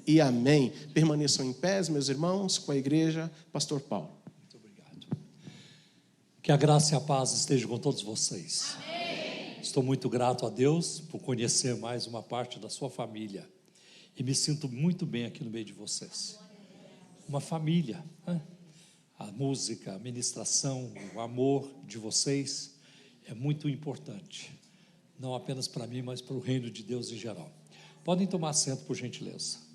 e amém. Permaneçam em pés, meus irmãos, com a igreja, Pastor Paulo. Muito obrigado. Que a graça e a paz estejam com todos vocês. Amém. Estou muito grato a Deus por conhecer mais uma parte da sua família. E me sinto muito bem aqui no meio de vocês. Uma família, né? A música, a ministração, o amor de vocês é muito importante. Não apenas para mim, mas para o reino de Deus em geral. Podem tomar assento, por gentileza.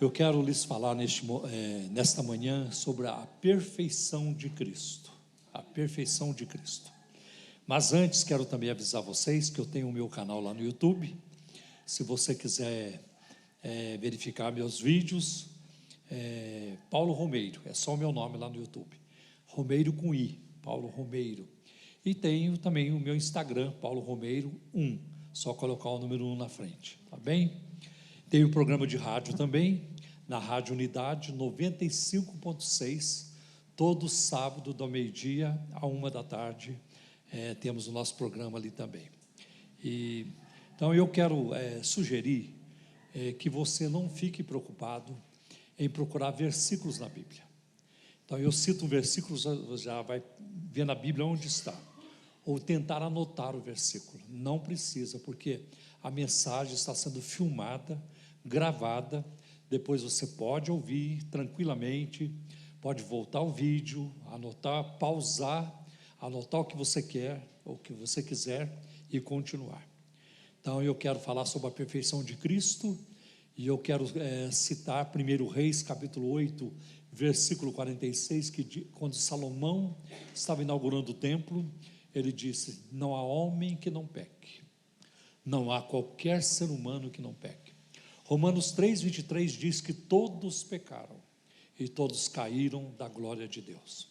Eu quero lhes falar nesta manhã sobre a perfeição de Cristo. A perfeição de Cristo. Mas antes, quero também avisar vocês que eu tenho o meu canal lá no YouTube. Se você quiser verificar meus vídeos, Paulo Romeiro, é só o meu nome lá no YouTube. Romeiro com I, Paulo Romeiro. E tenho também o meu Instagram, Paulo Romeiro 1, só colocar o número 1 na frente, tá bem? Tenho o programa de rádio também, na Rádio Unidade 95.6, todo sábado do meio-dia a 1h, temos o nosso programa ali também. Então eu quero sugerir que você não fique preocupado em procurar versículos na Bíblia. Então eu cito um versículo, já vai ver na Bíblia onde está, ou tentar anotar o versículo. Não precisa, porque a mensagem está sendo filmada, gravada. Depois você pode ouvir tranquilamente, pode voltar ao vídeo, anotar, pausar, anotar o que você quer, ou o que você quiser e continuar. Então eu quero falar sobre a perfeição de Cristo, e eu quero citar 1 Reis, capítulo 8, versículo 46, que quando Salomão estava inaugurando o templo, ele disse: não há homem que não peque, não há qualquer ser humano que não peque. Romanos 3:23 diz que todos pecaram e todos caíram da glória de Deus.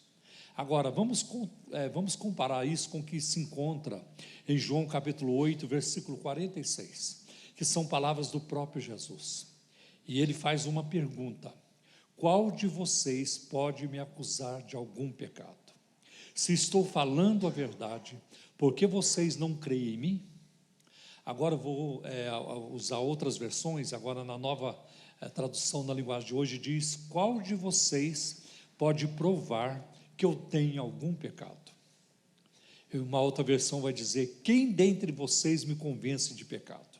Agora, vamos comparar isso com o que se encontra em João capítulo 8, versículo 46, que são palavras do próprio Jesus. E ele faz uma pergunta: qual de vocês pode me acusar de algum pecado? Se estou falando a verdade, por que vocês não creem em mim? Agora eu vou usar outras versões. Agora na nova tradução na linguagem de hoje diz: qual de vocês pode provar que eu tenho algum pecado? E uma outra versão vai dizer: quem dentre vocês me convence de pecado?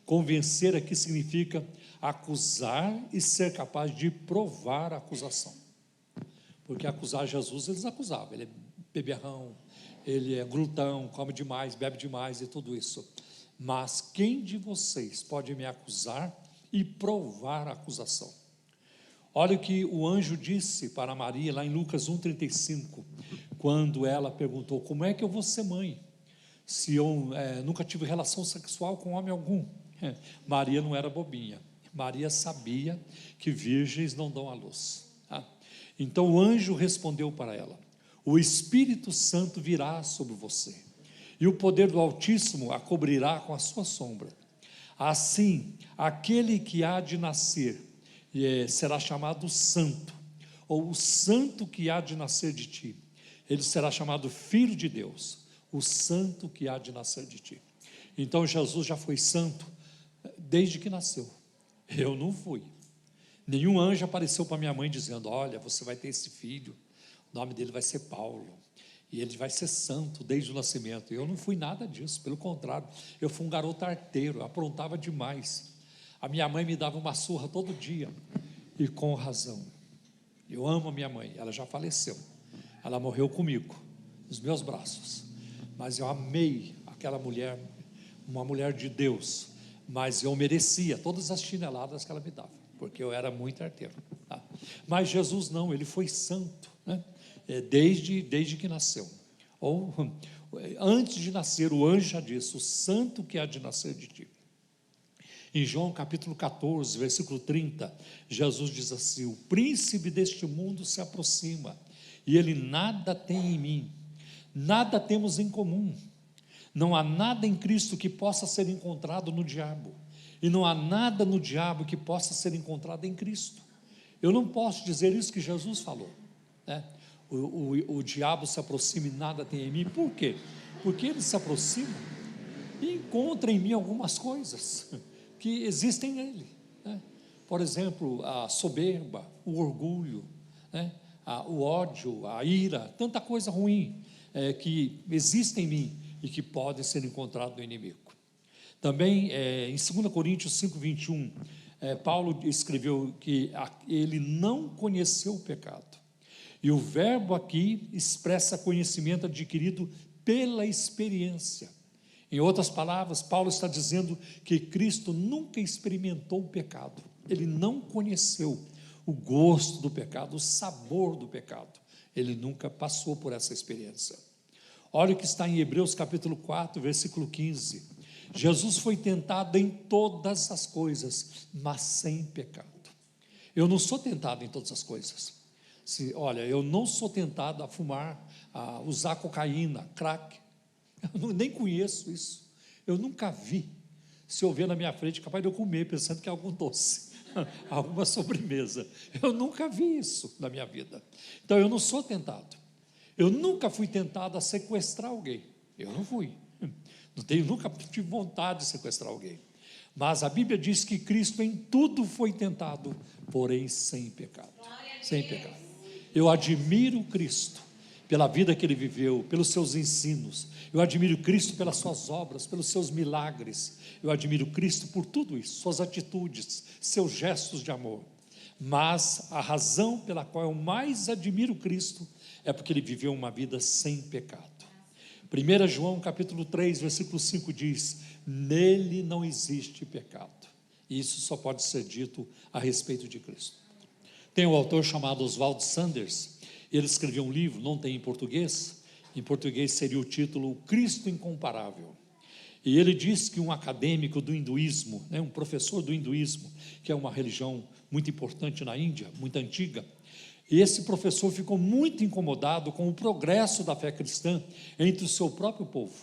Convencer aqui significa acusar e ser capaz de provar a acusação. Porque acusar Jesus, eles acusavam: ele é beberrão, ele é glutão, come demais, bebe demais e tudo isso. Mas quem de vocês pode me acusar e provar a acusação? Olha o que o anjo disse para Maria lá em Lucas 1,35, quando ela perguntou: como é que eu vou ser mãe, se eu nunca tive relação sexual com homem algum? Maria não era bobinha, Maria sabia que virgens não dão à luz. Então o anjo respondeu para ela: o Espírito Santo virá sobre você, e o poder do Altíssimo a cobrirá com a sua sombra. Assim, aquele que há de nascer será chamado santo, ou o santo que há de nascer de ti. Ele será chamado Filho de Deus, o santo que há de nascer de ti. Então Jesus já foi santo desde que nasceu. Eu não fui. Nenhum anjo apareceu para minha mãe dizendo: olha, você vai ter esse filho, o nome dele vai ser Paulo, e ele vai ser santo desde o nascimento. Eu não fui nada disso, pelo contrário, eu fui um garoto arteiro, aprontava demais. A minha mãe me dava uma surra todo dia, e com razão. Eu amo a minha mãe, ela já faleceu, ela morreu comigo, nos meus braços, mas eu amei aquela mulher, uma mulher de Deus, mas eu merecia todas as chineladas que ela me dava, porque eu era muito arteiro, tá? Mas Jesus não, ele foi santo, né? Desde que nasceu, ou antes de nascer, o anjo já disse: o santo que há de nascer de ti. Em João capítulo 14, versículo 30, Jesus diz assim: o príncipe deste mundo se aproxima, e ele nada tem em mim, nada temos em comum. Não há nada em Cristo que possa ser encontrado no diabo, e não há nada no diabo que possa ser encontrado em Cristo. Eu não posso dizer isso que Jesus falou, né? O diabo se aproxima e nada tem em mim. Por quê? Porque ele se aproxima, e encontra em mim algumas coisas que existem nele, né? Por exemplo, a soberba, o orgulho, né? O ódio, a ira, tanta coisa ruim que existe em mim e que pode ser encontrado no inimigo. Também em 2 Coríntios 5:21, Paulo escreveu que ele não conheceu o pecado. E o verbo aqui expressa conhecimento adquirido pela experiência. Em outras palavras, Paulo está dizendo que Cristo nunca experimentou o pecado. Ele não conheceu o gosto do pecado, o sabor do pecado. Ele nunca passou por essa experiência. Olha o que está em Hebreus capítulo 4, versículo 15. Jesus foi tentado em todas as coisas, mas sem pecado. Eu não sou tentado em todas as coisas. Olha, eu não sou tentado a fumar, a usar cocaína, crack. Eu nem conheço isso. Eu nunca vi. Se eu ver na minha frente, capaz de eu comer, pensando que é algum doce, alguma sobremesa. Eu nunca vi isso na minha vida. Então eu não sou tentado. Eu nunca fui tentado a sequestrar alguém. Eu não fui. Nunca tive vontade de sequestrar alguém. Mas a Bíblia diz que Cristo em tudo foi tentado, porém sem pecado. Sem pecado. Eu admiro Cristo pela vida que Ele viveu, pelos seus ensinos. Eu admiro Cristo pelas suas obras, pelos seus milagres. Eu admiro Cristo por tudo isso, suas atitudes, seus gestos de amor. Mas a razão pela qual eu mais admiro Cristo é porque Ele viveu uma vida sem pecado. 1 João capítulo 3, versículo 5 diz: nele não existe pecado. E isso só pode ser dito a respeito de Cristo. Tem um autor chamado Oswald Sanders, ele escreveu um livro, não tem em português seria o título O Cristo Incomparável. E ele diz que um acadêmico do hinduísmo, um professor do hinduísmo, que é uma religião muito importante na Índia, muito antiga, e esse professor ficou muito incomodado com o progresso da fé cristã entre o seu próprio povo.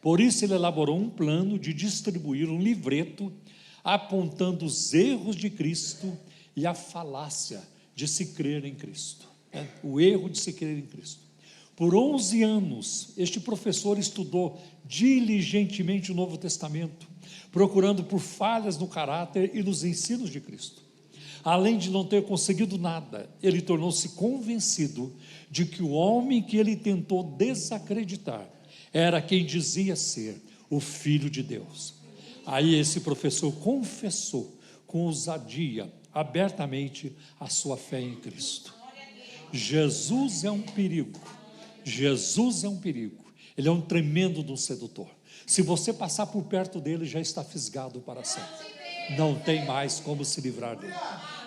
Por isso ele elaborou um plano de distribuir um livreto apontando os erros de Cristo e a falácia de se crer em Cristo, o erro de se crer em Cristo. Por 11 anos, este professor estudou diligentemente o Novo Testamento, procurando por falhas no caráter e nos ensinos de Cristo. Além de não ter conseguido nada, ele tornou-se convencido de que o homem que ele tentou desacreditar era quem dizia ser o Filho de Deus. Aí esse professor confessou com ousadia, abertamente, a sua fé em Cristo. Jesus é um perigo. Jesus é um perigo. Ele é um tremendo do sedutor. Se você passar por perto dele, já está fisgado para sempre. Não tem mais como se livrar dele.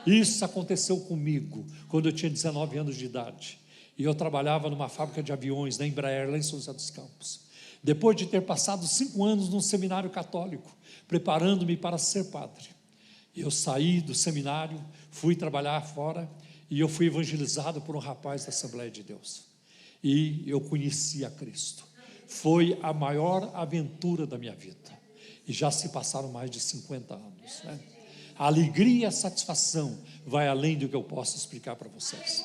Isso aconteceu comigo quando eu tinha 19 anos de idade. E eu trabalhava numa fábrica de aviões, na Embraer, lá em São José dos Campos. Depois de ter passado 5 anos num seminário católico, preparando-me para ser padre. Eu saí do seminário, fui trabalhar fora, e eu fui evangelizado por um rapaz da Assembleia de Deus. E eu conheci a Cristo. Foi a maior aventura da minha vida. E já se passaram mais de 50 anos, né? A alegria e a satisfação vai além do que eu posso explicar para vocês.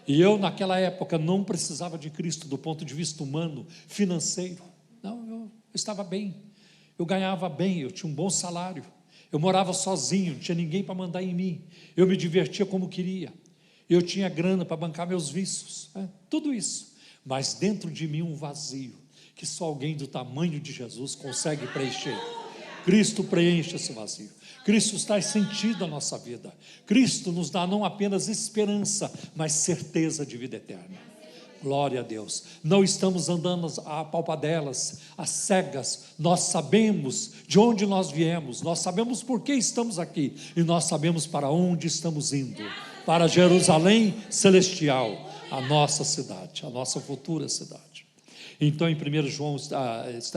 E eu naquela época não precisava de Cristo do ponto de vista humano, financeiro. Não, eu estava bem, eu ganhava bem, eu tinha um bom salário, eu morava sozinho, não tinha ninguém para mandar em mim, eu me divertia como queria, eu tinha grana para bancar meus vícios, tudo isso, mas dentro de mim um vazio, que só alguém do tamanho de Jesus consegue preencher. Cristo preenche esse vazio. Cristo traz sentido à nossa vida. Cristo nos dá não apenas esperança, mas certeza de vida eterna. Glória a Deus. Não estamos andando a palpadelas, às cegas. Nós sabemos de onde nós viemos, nós sabemos por que estamos aqui, e nós sabemos para onde estamos indo. Para Jerusalém celestial, a nossa cidade, a nossa futura cidade. Então em 1 João,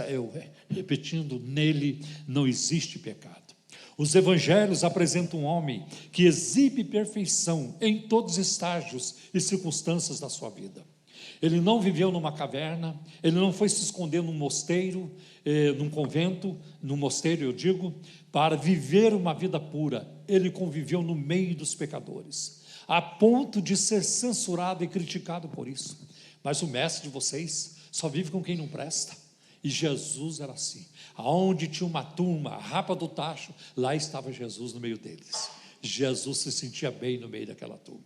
eu repetindo, nele não existe pecado. Os evangelhos apresentam um homem que exibe perfeição em todos os estágios e circunstâncias da sua vida. Ele não viveu numa caverna, ele não foi se esconder num mosteiro, num convento, num mosteiro eu digo, para viver uma vida pura. Ele conviveu no meio dos pecadores, a ponto de ser censurado e criticado por isso. Mas o mestre de vocês só vive com quem não presta, E Jesus era assim. Aonde tinha uma turma, a rapa do tacho, lá estava Jesus no meio deles. Jesus se sentia bem no meio daquela turma.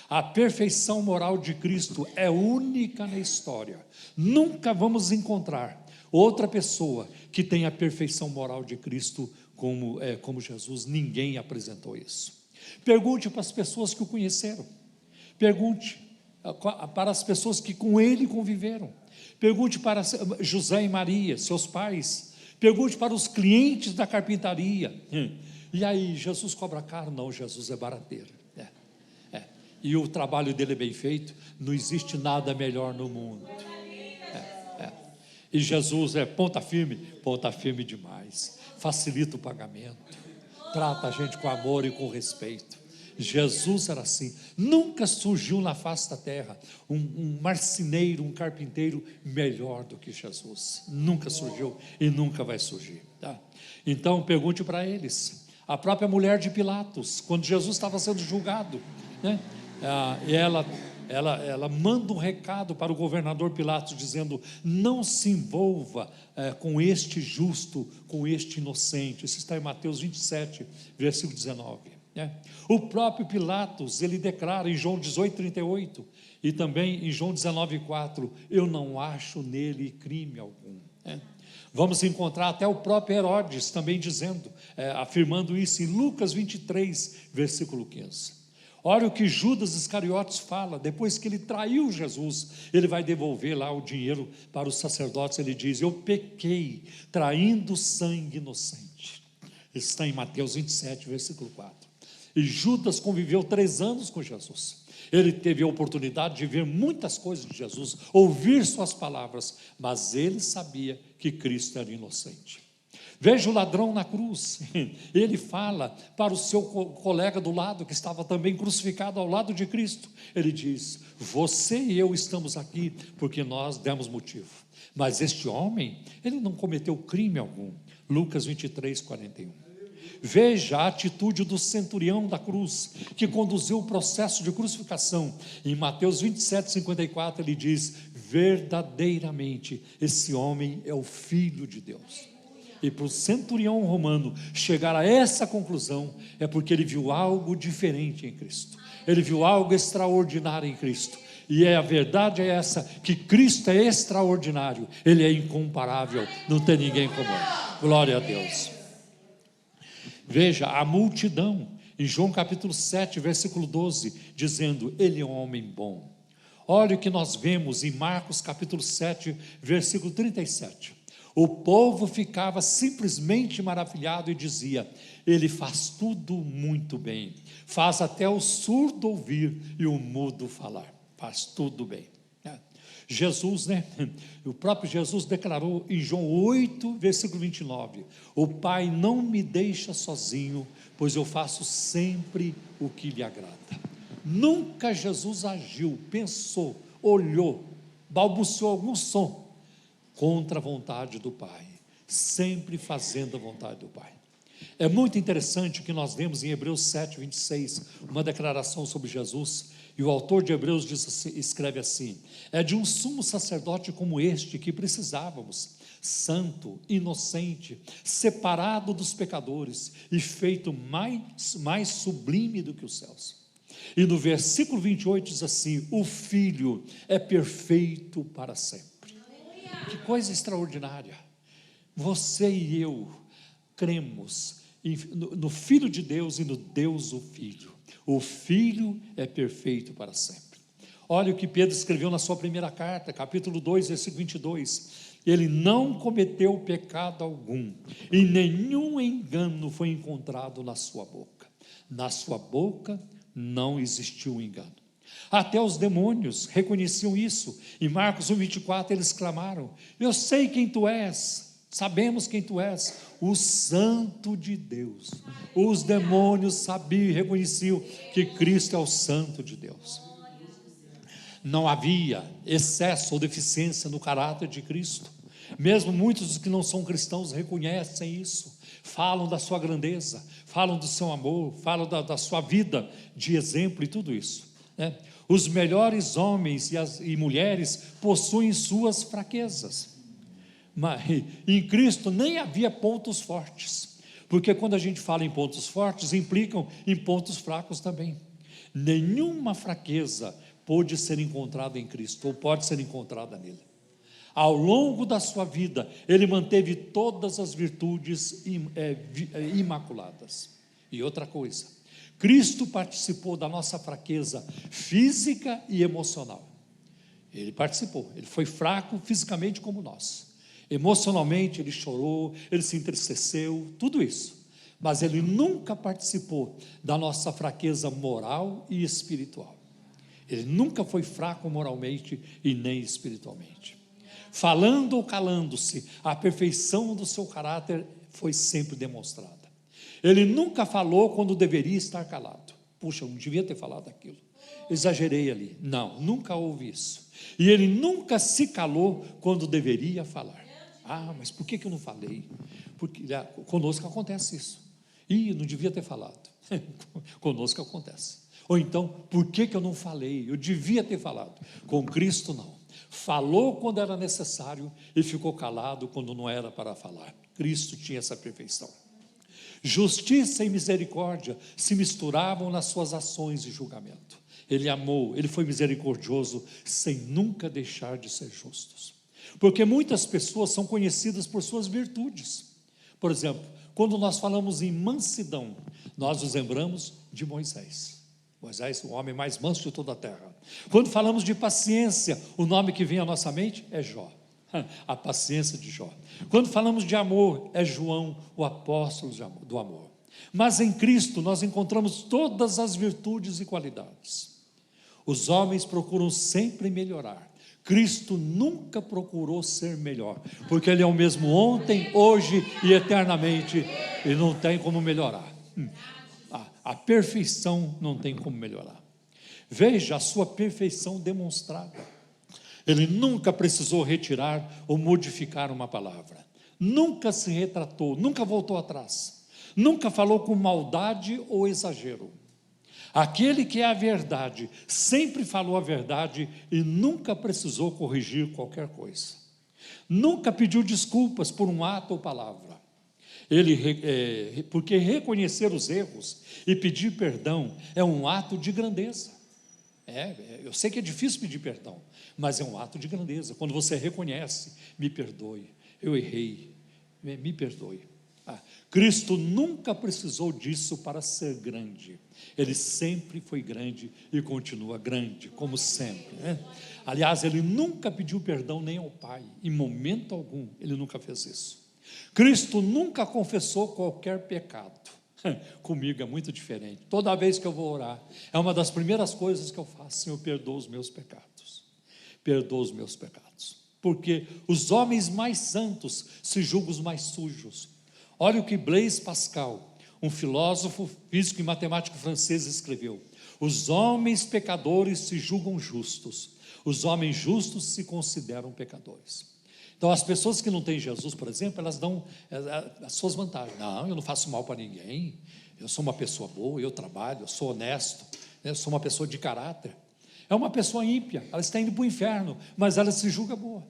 A perfeição moral de Cristo é única na história. Nunca vamos encontrar outra pessoa que tenha a perfeição moral de Cristo como Jesus. Ninguém apresentou isso. Pergunte para as pessoas que o conheceram. Pergunte para as pessoas que com ele conviveram. Pergunte para José e Maria, seus pais. Pergunte para os clientes da carpintaria. E aí, Jesus cobra caro? Não, Jesus é barateiro. E o trabalho dele é bem feito. Não existe nada melhor no mundo. E Jesus é ponta firme demais. Facilita o pagamento. Trata a gente com amor e com respeito. Jesus era assim. Nunca surgiu na face da terra um marceneiro, um carpinteiro melhor do que Jesus. Nunca surgiu e nunca vai surgir, tá? Então pergunte para eles. A própria mulher de Pilatos, quando Jesus estava sendo julgado, né? E ela manda um recado para o governador Pilatos dizendo: não se envolva com este justo, com este inocente. Isso está em Mateus 27, versículo 19. O próprio Pilatos, ele declara em João 18:38 e também em João 19:4: eu não acho nele crime algum. Vamos encontrar até o próprio Herodes também dizendo, afirmando isso em Lucas 23, versículo 15. Olha o que Judas Iscariotes fala, depois que ele traiu Jesus, ele vai devolver lá o dinheiro para os sacerdotes. Ele diz: eu pequei traindo sangue inocente. Isso está em Mateus 27, versículo 4. E Judas conviveu 3 anos com Jesus. Ele teve a oportunidade de ver muitas coisas de Jesus, ouvir suas palavras, mas ele sabia que Cristo era inocente. Veja o ladrão na cruz. Ele fala para o seu colega do lado, que estava também crucificado ao lado de Cristo. Ele diz: você e eu estamos aqui porque nós demos motivo, mas este homem, ele não cometeu crime algum. Lucas 23, 41. Veja a atitude do centurião da cruz, que conduziu o processo de crucificação. Em Mateus 27, 54, ele diz: verdadeiramente esse homem é o Filho de Deus. E para o centurião romano chegar a essa conclusão, é porque ele viu algo diferente em Cristo. Ele viu algo extraordinário em Cristo. E a verdade é essa, que Cristo é extraordinário, Ele é incomparável, não tem ninguém como Ele. Glória a Deus. Veja a multidão, em João capítulo 7, versículo 12, dizendo: Ele é um homem bom. Olha o que nós vemos em Marcos capítulo 7, versículo 37. O povo ficava simplesmente maravilhado e dizia: ele faz tudo muito bem, faz até o surdo ouvir e o mudo falar, faz tudo bem. Jesus, o próprio Jesus declarou em João 8, versículo 29, o Pai não me deixa sozinho, pois eu faço sempre o que lhe agrada. Nunca Jesus agiu, pensou, olhou, balbuciou algum som contra a vontade do Pai, sempre fazendo a vontade do Pai. É muito interessante que nós vemos em Hebreus 7, 26, uma declaração sobre Jesus, e o autor de Hebreus escreve assim: é de um sumo sacerdote como este que precisávamos, santo, inocente, separado dos pecadores e feito mais sublime do que os céus. E no versículo 28 diz assim: o Filho é perfeito para sempre. Que coisa extraordinária. Você e eu cremos no Filho de Deus e no Deus o Filho. O Filho é perfeito para sempre. Olha o que Pedro escreveu na sua primeira carta, capítulo 2, versículo 22. Ele não cometeu pecado algum, e nenhum engano foi encontrado na sua boca. Na sua boca não existiu engano. Até os demônios reconheciam isso. Em Marcos 1, 24, eles clamaram: eu sei quem tu és, sabemos quem tu és, o Santo de Deus. Os demônios sabiam e reconheciam que Cristo é o Santo de Deus. Não havia excesso ou deficiência no caráter de Cristo. Mesmo muitos dos que não são cristãos reconhecem isso, falam da sua grandeza, falam do seu amor, falam da sua vida de exemplo e tudo isso, Os melhores homens e mulheres possuem suas fraquezas, Mas em Cristo nem havia pontos fortes, porque quando a gente fala em pontos fortes, implicam em pontos fracos também. Nenhuma fraqueza pôde ser encontrada em Cristo, ou pode ser encontrada nele. Ao longo da sua vida, ele manteve todas as virtudes imaculadas. E outra coisa, Cristo participou da nossa fraqueza física e emocional. Ele participou, ele foi fraco fisicamente como nós. Emocionalmente ele chorou, ele se entristeceu, tudo isso. Mas ele nunca participou da nossa fraqueza moral e espiritual. Ele nunca foi fraco moralmente e nem espiritualmente. Falando ou calando-se, a perfeição do seu caráter foi sempre demonstrada. Ele nunca falou quando deveria estar calado. Puxa, eu não devia ter falado aquilo, exagerei ali. Não, nunca houve isso. E ele nunca se calou quando deveria falar. Ah, mas por que eu não falei? Porque conosco acontece isso. Ih, não devia ter falado. Conosco acontece. Ou então, por que eu não falei? Eu devia ter falado. Com Cristo não. Falou quando era necessário e ficou calado quando não era para falar. Cristo tinha essa perfeição. Justiça e misericórdia se misturavam nas suas ações de julgamento. Ele amou, ele foi misericordioso sem nunca deixar de ser justo. Porque muitas pessoas são conhecidas por suas virtudes. Por exemplo, quando nós falamos em mansidão, nós nos lembramos de Moisés. Moisés, o homem mais manso de toda a terra. Quando falamos de paciência, o nome que vem à nossa mente é Jó. A paciência de Jó. Quando falamos de amor, é João, o apóstolo do amor. Mas em Cristo nós encontramos todas as virtudes e qualidades. Os homens procuram sempre melhorar. Cristo nunca procurou ser melhor, porque Ele é o mesmo ontem, hoje e eternamente, e não tem como melhorar. A perfeição não tem como melhorar. Veja a sua perfeição demonstrada. Ele nunca precisou retirar ou modificar uma palavra. Nunca se retratou, nunca voltou atrás. Nunca falou com maldade ou exagero. Aquele que é a verdade, sempre falou a verdade e nunca precisou corrigir qualquer coisa. Nunca pediu desculpas por um ato ou palavra. Porque reconhecer os erros e pedir perdão é um ato de grandeza. Eu sei que é difícil pedir perdão, mas é um ato de grandeza. Quando você reconhece, me perdoe, eu errei, me perdoe. Cristo nunca precisou disso para ser grande. Ele sempre foi grande e continua grande, como sempre, né? Aliás, ele nunca pediu perdão nem ao Pai, em momento algum, ele nunca fez isso. Cristo nunca confessou qualquer pecado. Comigo é muito diferente. Toda vez que eu vou orar, é uma das primeiras coisas que eu faço: Senhor, perdoa os meus pecados. Perdoa os meus pecados. Porque os homens mais santos se julgam os mais sujos. Olha o que Blaise Pascal, um filósofo, físico e matemático francês, escreveu: os homens pecadores se julgam justos, os homens justos se consideram pecadores. Então as pessoas que não têm Jesus, por exemplo, elas dão as suas vantagens. Não, eu não faço mal para ninguém, eu sou uma pessoa boa, eu trabalho, eu sou honesto, eu sou uma pessoa de caráter. É uma pessoa ímpia, ela está indo para o inferno, mas ela se julga boa.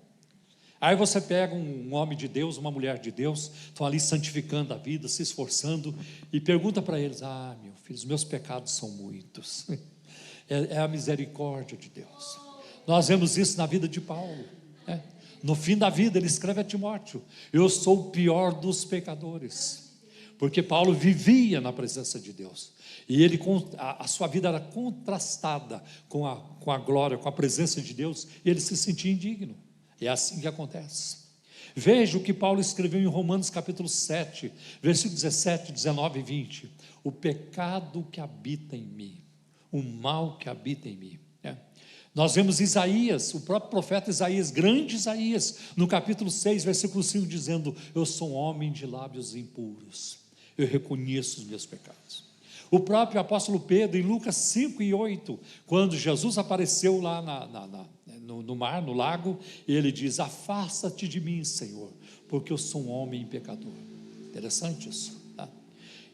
Aí você pega um homem de Deus, uma mulher de Deus, estão ali santificando a vida, se esforçando, e pergunta para eles: meu filho, os meus pecados são muitos. É a misericórdia de Deus. Nós vemos isso na vida de Paulo, né? No fim da vida ele escreve a Timóteo: eu sou o pior dos pecadores, porque Paulo vivia na presença de Deus, e a sua vida era contrastada com a glória, com a presença de Deus, e ele se sentia indigno. É assim que acontece. Veja o que Paulo escreveu em Romanos capítulo 7, versículos 17, 19 e 20. O pecado que habita em mim, o mal que habita em mim. Nós vemos Isaías, o próprio profeta Isaías, grande Isaías, no capítulo 6, versículo 5, dizendo: eu sou um homem de lábios impuros, eu reconheço os meus pecados. O próprio apóstolo Pedro, em Lucas 5 e 8, quando Jesus apareceu lá no mar, no lago, e ele diz: afasta-te de mim, Senhor, porque eu sou um homem pecador. Interessante isso, tá?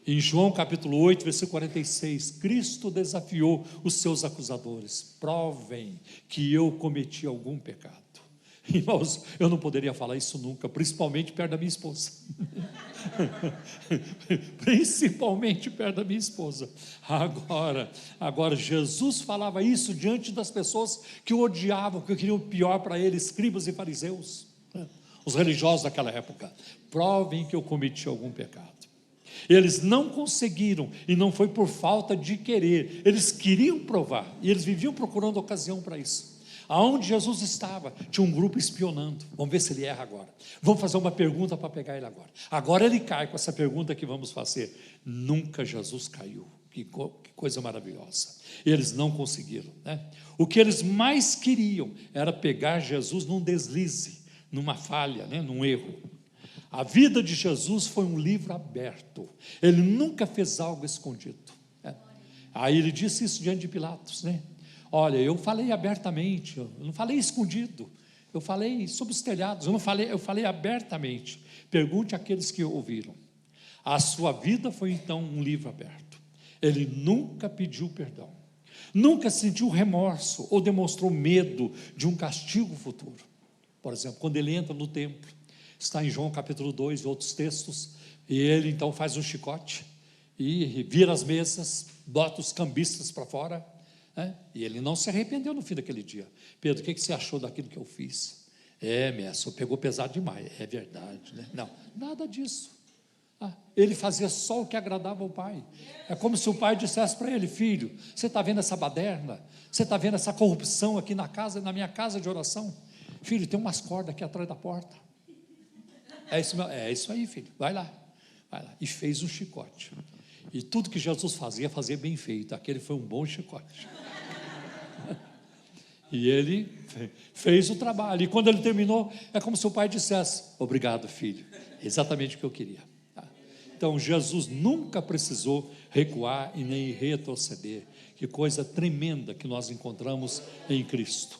Em João capítulo 8, versículo 46, Cristo desafiou os seus acusadores: provem que eu cometi algum pecado. Irmãos, eu não poderia falar isso nunca, principalmente perto da minha esposa. Principalmente perto da minha esposa. Agora, Jesus falava isso diante das pessoas que o odiavam, que queriam o pior para ele, escribas e fariseus, os religiosos daquela época. Provem que eu cometi algum pecado. Eles não conseguiram, e não foi por falta de querer, eles queriam provar, e eles viviam procurando ocasião para isso. Aonde Jesus estava, tinha um grupo espionando. Vamos ver se ele erra agora. Vamos fazer uma pergunta para pegar ele agora. Agora ele cai com essa pergunta que vamos fazer. Nunca Jesus caiu. Que coisa maravilhosa. Eles não conseguiram, né? O que eles mais queriam era pegar Jesus num deslize, numa falha, né? Num erro. A vida de Jesus foi um livro aberto. Ele nunca fez algo escondido, né? Aí ele disse isso diante de Pilatos, né? Olha, eu falei abertamente, eu não falei escondido, eu falei sobre os telhados, eu falei abertamente. Pergunte àqueles que ouviram. A sua vida foi então um livro aberto. Ele nunca pediu perdão, nunca sentiu remorso ou demonstrou medo de um castigo futuro. Por exemplo, quando ele entra no templo, está em João capítulo 2 e outros textos, e ele então faz um chicote e vira as mesas, bota os cambistas para fora, e ele não se arrependeu no fim daquele dia. Pedro, o que você achou daquilo que eu fiz? Mestre, pegou pesado demais. É verdade, né? Não, nada disso. Ele fazia só o que agradava ao pai. É como se o pai dissesse para ele: filho, você está vendo essa baderna? Você está vendo essa corrupção aqui na minha casa de oração? Filho, tem umas cordas aqui atrás da porta. É isso aí, filho, vai lá. E fez um chicote. E tudo que Jesus fazia bem feito. Aquele foi um bom chicote. E ele fez o trabalho. E quando ele terminou, é como se o pai dissesse: obrigado, filho, exatamente o que eu queria. Então Jesus nunca precisou recuar e nem retroceder. Que coisa tremenda que nós encontramos em Cristo.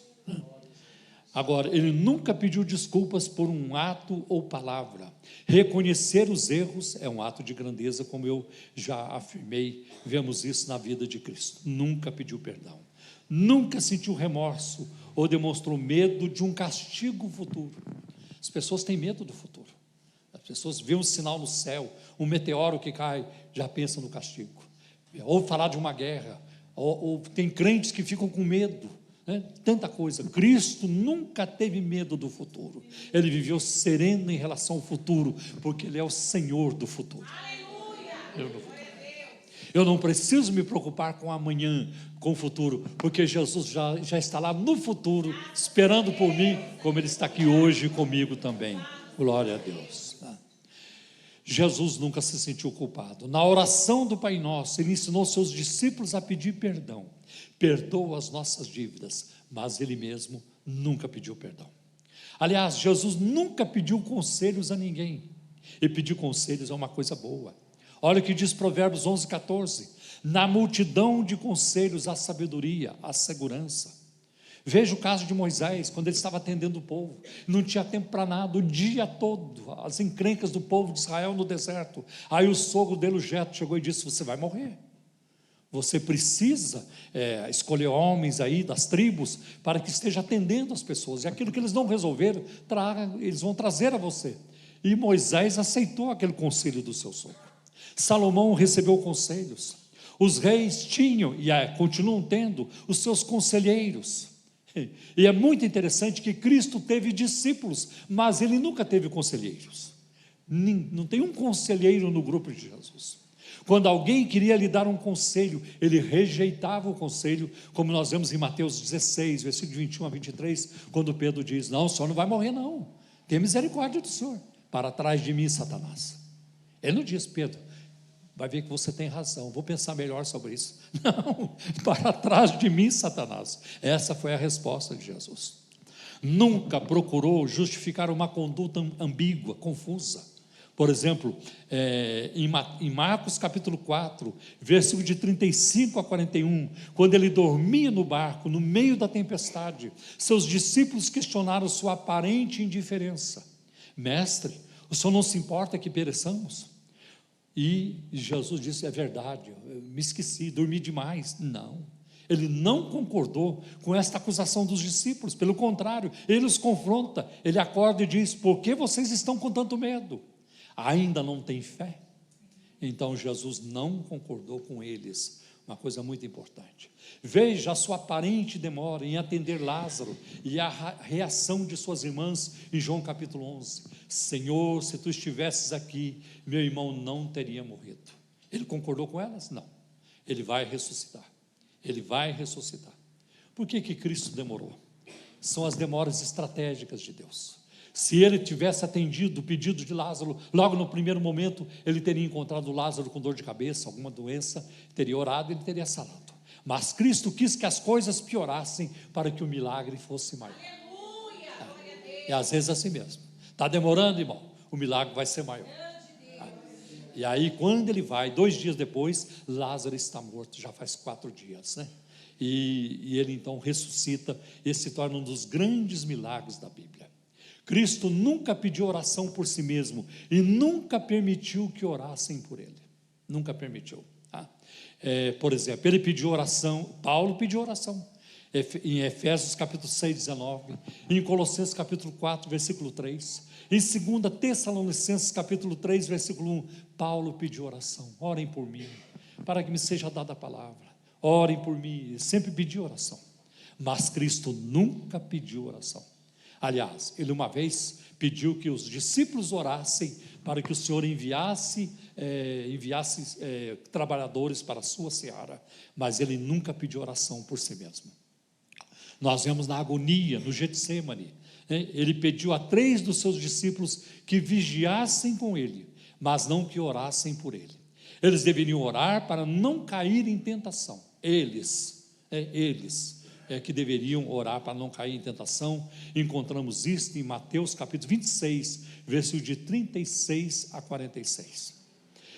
Agora, ele nunca pediu desculpas por um ato ou palavra. Reconhecer os erros é um ato de grandeza, como eu já afirmei. Vemos isso na vida de Cristo. Nunca pediu perdão, nunca sentiu remorso ou demonstrou medo de um castigo futuro. As pessoas têm medo do futuro. As pessoas veem um sinal no céu, um meteoro que cai, já pensam no castigo. Ou falar de uma guerra, ou tem crentes que ficam com medo, né? Tanta coisa. Cristo nunca teve medo do futuro. Ele viveu sereno em relação ao futuro, porque Ele é o Senhor do futuro. Eu não preciso me preocupar com amanhã, com o futuro, porque Jesus já está lá no futuro, esperando por mim, como Ele está aqui hoje comigo também. Glória a Deus. Jesus nunca se sentiu culpado. Na oração do Pai Nosso, Ele ensinou seus discípulos a pedir perdão. Perdoa as nossas dívidas, mas Ele mesmo nunca pediu perdão. Aliás, Jesus nunca pediu conselhos a ninguém. E pedir conselhos é uma coisa boa. Olha o que diz Provérbios 11:14. Na multidão de conselhos há sabedoria, há segurança. Veja o caso de Moisés, quando ele estava atendendo o povo, não tinha tempo para nada, o dia todo, as encrencas do povo de Israel no deserto. Aí o sogro dele, o Jetro, chegou e disse: você vai morrer. Você precisa escolher homens aí das tribos para que esteja atendendo as pessoas, e aquilo que eles não resolveram, eles vão trazer a você. E Moisés aceitou aquele conselho do seu sogro. Salomão recebeu conselhos. Os reis tinham e continuam tendo os seus conselheiros. E é muito interessante que Cristo teve discípulos, mas Ele nunca teve conselheiros. Não tem um conselheiro no grupo de Jesus. Quando alguém queria lhe dar um conselho, Ele rejeitava o conselho, como nós vemos em Mateus 16, versículo 21 a 23, quando Pedro diz: não, o senhor não vai morrer não, tenha misericórdia do senhor, para trás de mim, Satanás. Ele não diz: Pedro, vai ver que você tem razão, vou pensar melhor sobre isso. Não, para trás de mim, Satanás. Essa foi a resposta de Jesus. Nunca procurou justificar uma conduta ambígua, confusa. Por exemplo, em Marcos capítulo 4, versículo de 35 a 41, quando ele dormia no barco, no meio da tempestade, seus discípulos questionaram sua aparente indiferença. Mestre, o senhor não se importa que pereçamos? E Jesus disse: é verdade, eu me esqueci, dormi demais. Não, Ele não concordou com esta acusação dos discípulos, pelo contrário, ele os confronta, ele acorda e diz: por que vocês estão com tanto medo? Ainda não têm fé? Então Jesus não concordou com eles, uma coisa muito importante. Veja a sua aparente demora em atender Lázaro e a reação de suas irmãs em João capítulo 11. Senhor, se tu estivesses aqui, meu irmão não teria morrido. Ele concordou com elas? Não. Ele vai ressuscitar. Ele vai ressuscitar. Por que Cristo demorou? São as demoras estratégicas de Deus. Se ele tivesse atendido o pedido de Lázaro, logo no primeiro momento, ele teria encontrado Lázaro com dor de cabeça, alguma doença, teria orado e ele teria sarado. Mas Cristo quis que as coisas piorassem para que o milagre fosse maior. E às vezes é assim mesmo. Está demorando, irmão, o milagre vai ser maior. E aí, quando ele vai, 2 dias depois, Lázaro está morto, já faz 4 dias, né? E ele então ressuscita, e se torna um dos grandes milagres da Bíblia. Cristo nunca pediu oração por si mesmo, e nunca permitiu que orassem por ele, nunca permitiu, tá? Por exemplo, ele pediu oração, Paulo pediu oração, em Efésios capítulo 6, 19, em Colossenses capítulo 4, versículo 3, em 2 Tessalonicenses capítulo 3, versículo 1, Paulo pediu oração: orem por mim, para que me seja dada a palavra, orem por mim. Ele sempre pediu oração, mas Cristo nunca pediu oração. Aliás, ele uma vez pediu que os discípulos orassem para que o Senhor enviasse trabalhadores para a sua seara, mas ele nunca pediu oração por si mesmo. Nós vemos na agonia, no Getsêmani, ele pediu a 3 dos seus discípulos que vigiassem com ele, mas não que orassem por ele. Eles deveriam orar para não cair em tentação. Eles que deveriam orar para não cair em tentação. Encontramos isso em Mateus capítulo 26, versículo de 36 a 46.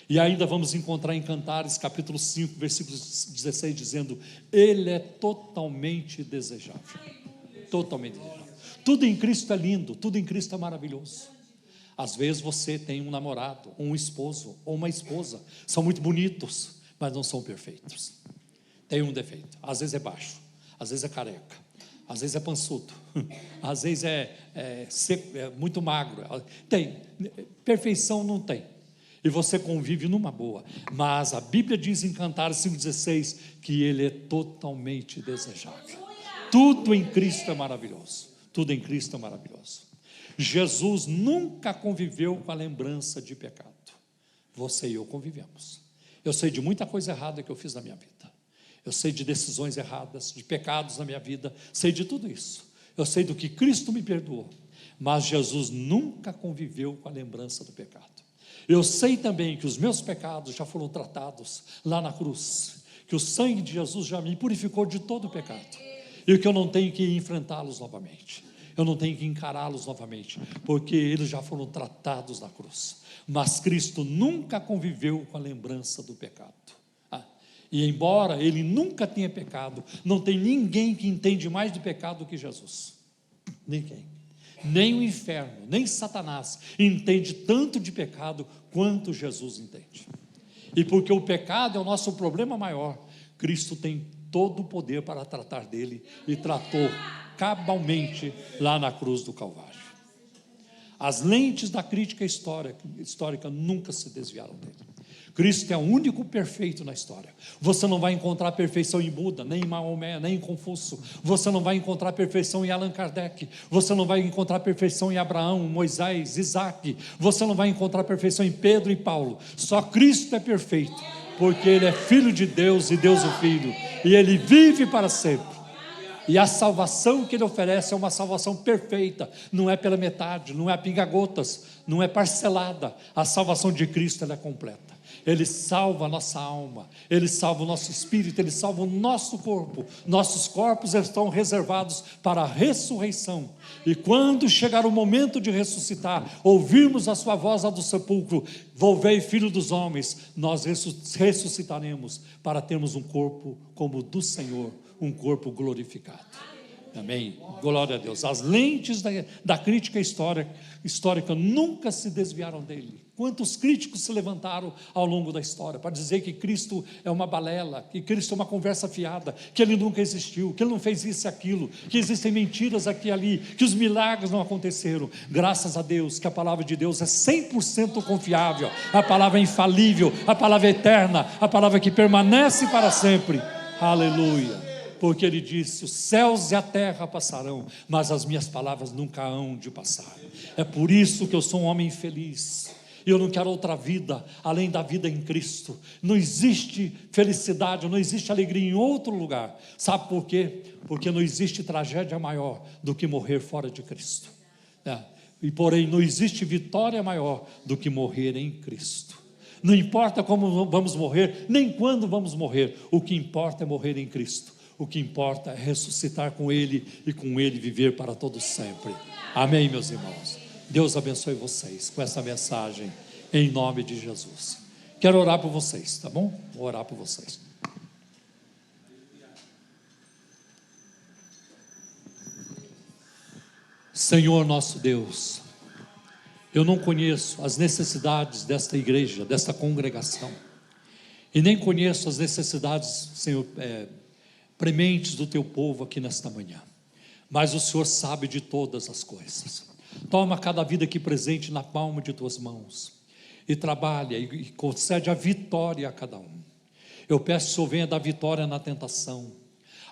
E ainda vamos encontrar em Cantares capítulo 5, versículo 16, dizendo: ele é totalmente desejável. Totalmente desejável. Tudo em Cristo é lindo, tudo em Cristo é maravilhoso. Às vezes você tem um namorado, um esposo ou uma esposa, são muito bonitos, mas não são perfeitos. Tem um defeito, às vezes é baixo, às vezes é careca, às vezes é pançudo, às vezes é seco, é muito magro. Tem, perfeição não tem. E você convive numa boa, mas a Bíblia diz em Cantares 5,16 que ele é totalmente desejável. Tudo em Cristo é maravilhoso, tudo em Cristo é maravilhoso. Jesus nunca conviveu com a lembrança de pecado. Você e eu convivemos. Eu sei de muita coisa errada que eu fiz na minha vida, eu sei de decisões erradas, de pecados na minha vida, sei de tudo isso, eu sei do que Cristo me perdoou, mas Jesus nunca conviveu com a lembrança do pecado. Eu sei também que os meus pecados já foram tratados lá na cruz, que o sangue de Jesus já me purificou de todo o pecado, e que eu não tenho que enfrentá-los novamente, eu não tenho que encará-los novamente, porque eles já foram tratados na cruz. Mas Cristo nunca conviveu com a lembrança do pecado. E embora ele nunca tenha pecado, não tem ninguém que entende mais do pecado do que Jesus. Ninguém. Nem o inferno, nem Satanás entende tanto de pecado quanto Jesus entende. E porque o pecado é o nosso problema maior, Cristo tem todo o poder para tratar dele, e tratou cabalmente lá na cruz do Calvário. As lentes da crítica histórica nunca se desviaram dele. Cristo é o único perfeito na história. Você não vai encontrar perfeição em Buda, nem em Maomé, nem em Confúcio. Você não vai encontrar perfeição em Allan Kardec. Você não vai encontrar perfeição em Abraão, Moisés, Isaac. Você não vai encontrar perfeição em Pedro e Paulo. Só Cristo é perfeito, porque ele é filho de Deus e Deus o Filho, e ele vive para sempre. E a salvação que ele oferece é uma salvação perfeita, não é pela metade, não é a pinga-gotas, não é parcelada. A salvação de Cristo ela é completa. Ele salva a nossa alma, ele salva o nosso espírito, ele salva o nosso corpo. Nossos corpos estão reservados para a ressurreição. E quando chegar o momento de ressuscitar, ouvirmos a sua voz lá do sepulcro: volvei, filho dos homens, nós ressuscitaremos para termos um corpo como o do Senhor, um corpo glorificado. Amém? Glória a Deus. As lentes da crítica histórica nunca se desviaram dele. Quantos críticos se levantaram ao longo da história para dizer que Cristo é uma balela, que Cristo é uma conversa fiada, que Ele nunca existiu, que Ele não fez isso e aquilo, que existem mentiras aqui e ali, que os milagres não aconteceram. Graças a Deus que a palavra de Deus é 100% confiável, a palavra é infalível, a palavra é eterna, a palavra que permanece para sempre. Aleluia. Porque Ele disse: os céus e a terra passarão, mas as minhas palavras nunca hão de passar. É por isso que eu sou um homem feliz. Eu não quero outra vida além da vida em Cristo. Não existe felicidade, não existe alegria em outro lugar. Sabe por quê? Porque não existe tragédia maior do que morrer fora de Cristo. E porém não existe vitória maior do que morrer em Cristo. Não importa como vamos morrer, nem quando vamos morrer. O que importa é morrer em Cristo. O que importa é ressuscitar com Ele e com Ele viver para todo sempre. Amém, meus irmãos. Deus abençoe vocês com essa mensagem, em nome de Jesus. Quero orar por vocês, tá bom? Vou orar por vocês. Senhor nosso Deus, eu não conheço as necessidades desta igreja, desta congregação, e nem conheço as necessidades, Senhor, prementes do teu povo aqui nesta manhã, mas o Senhor sabe de todas as coisas. Toma cada vida aqui presente na palma de tuas mãos e trabalha e concede a vitória a cada um. Eu peço que o Senhor venha dar vitória na tentação.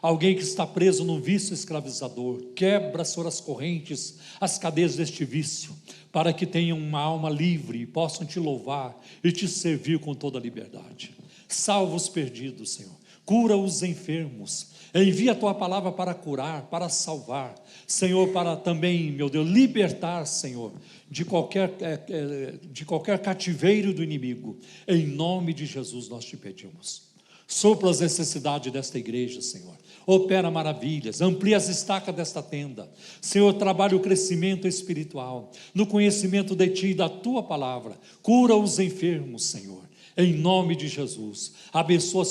Alguém que está preso num vício escravizador, quebra, Senhor, as correntes, as cadeias deste vício, para que tenham uma alma livre e possam te louvar e te servir com toda a liberdade. Salva os perdidos, Senhor. Cura os enfermos. Envia a tua palavra para curar, para salvar, Senhor, para também, meu Deus, libertar, Senhor, de qualquer cativeiro do inimigo. Em nome de Jesus nós te pedimos. Sopra as necessidades desta igreja, Senhor. Opera maravilhas, amplia as estacas desta tenda. Senhor, trabalha o crescimento espiritual, no conhecimento de Ti e da Tua palavra. Cura os enfermos, Senhor. Em nome de Jesus, abençoa,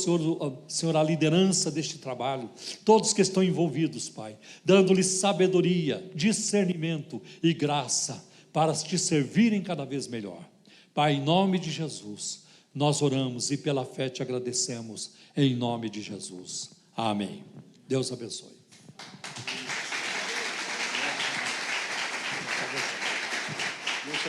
Senhor, a liderança deste trabalho, todos que estão envolvidos, Pai, dando-lhes sabedoria, discernimento e graça, para te servirem cada vez melhor. Pai, em nome de Jesus, nós oramos e pela fé te agradecemos, em nome de Jesus. Amém. Deus abençoe.